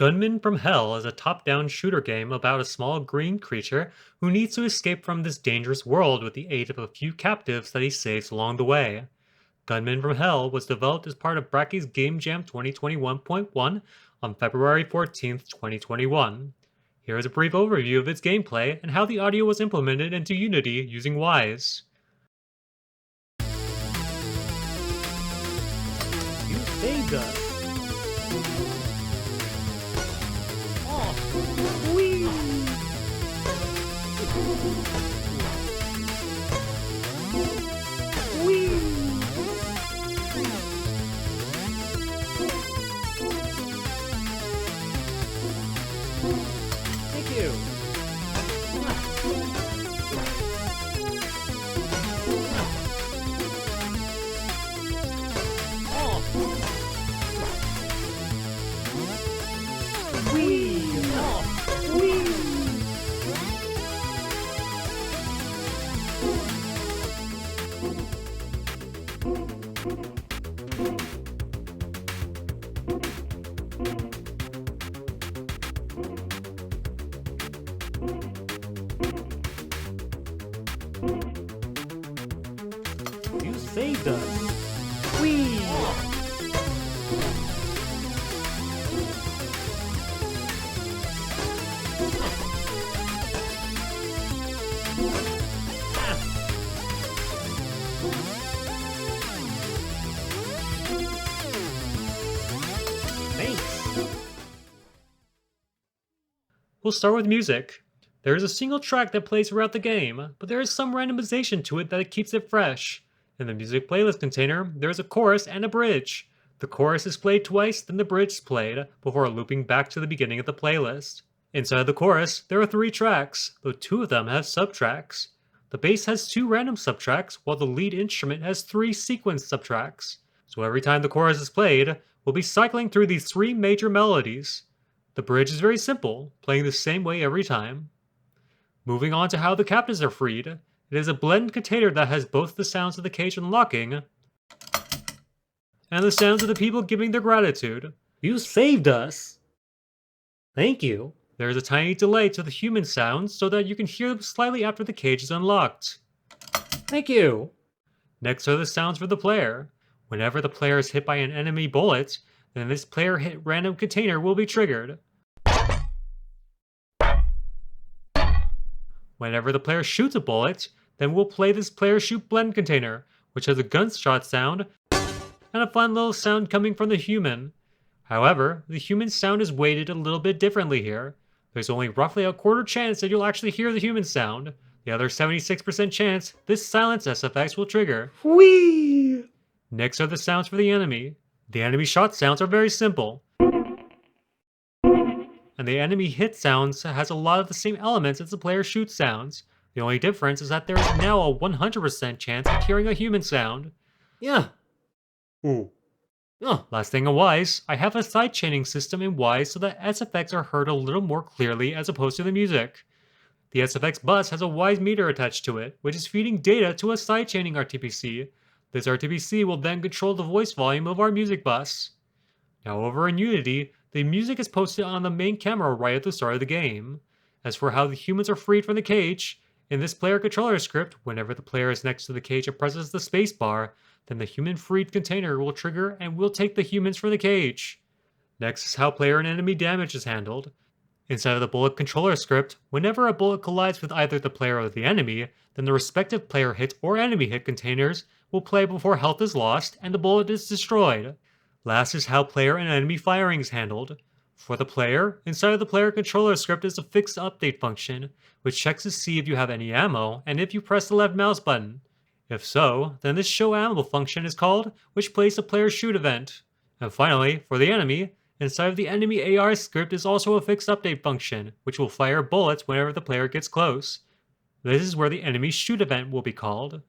Gunman from Hell is a top-down shooter game about a small green creature who needs to escape from this dangerous world with the aid of a few captives that he saves along the way. Gunman from Hell was developed as part of Brackey's Game Jam 2021.1 on February 14th, 2021. Here is a brief overview of its gameplay and how the audio was implemented into Unity using Wwise. You saved us! Whee! Whee! Thank you. Whee! You saved us! Whee! Thanks! We'll start with music. There is a single track that plays throughout the game, but there is some randomization to it that keeps it fresh. In the music playlist container, there is a chorus and a bridge. The chorus is played twice, then the bridge is played, before looping back to the beginning of the playlist. Inside the chorus, there are 3 tracks, though 2 of them have subtracks. The bass has 2 random subtracks, while the lead instrument has 3 sequence subtracks. So every time the chorus is played, we'll be cycling through these 3 major melodies. The bridge is very simple, playing the same way every time. Moving on to how the captives are freed, it is a blend container that has both the sounds of the cage unlocking and the sounds of the people giving their gratitude. You saved us! Thank you. There is a tiny delay to the human sounds so that you can hear them slightly after the cage is unlocked. Thank you! Next are the sounds for the player. Whenever the player is hit by an enemy bullet, then this player hit random container will be triggered. Whenever the player shoots a bullet, then we'll play this player shoot blend container, which has a gunshot sound and a fun little sound coming from the human. However, the human sound is weighted a little bit differently here. There's only roughly a quarter chance that you'll actually hear the human sound. The other 76% chance this silence SFX will trigger. Whee! Next are the sounds for the enemy. The enemy shot sounds are very simple. And the enemy hit sounds has a lot of the same elements as the player shoot sounds. The only difference is that there is now a 100% chance of hearing a human sound. Yeah. Ooh. Last thing on Wwise, I have a sidechaining system in Wwise so that SFX are heard a little more clearly as opposed to the music. The SFX bus has a Wwise meter attached to it, which is feeding data to a sidechaining RTPC. This RTPC will then control the voice volume of our music bus. Now over in Unity, the music is posted on the main camera right at the start of the game. As for how the humans are freed from the cage, in this player controller script, whenever the player is next to the cage and presses the spacebar, then the human freed container will trigger and will take the humans from the cage. Next is how player and enemy damage is handled. Inside of the bullet controller script, whenever a bullet collides with either the player or the enemy, then the respective player hit or enemy hit containers will play before health is lost and the bullet is destroyed. Last is how player and enemy firing is handled. For the player, inside of the player controller script is a fixed update function, which checks to see if you have any ammo and if you press the left mouse button. If so, then this show ammo function is called, which plays the player shoot event. And finally, for the enemy, inside of the enemy AR script is also a fixed update function, which will fire bullets whenever the player gets close. This is where the enemy shoot event will be called.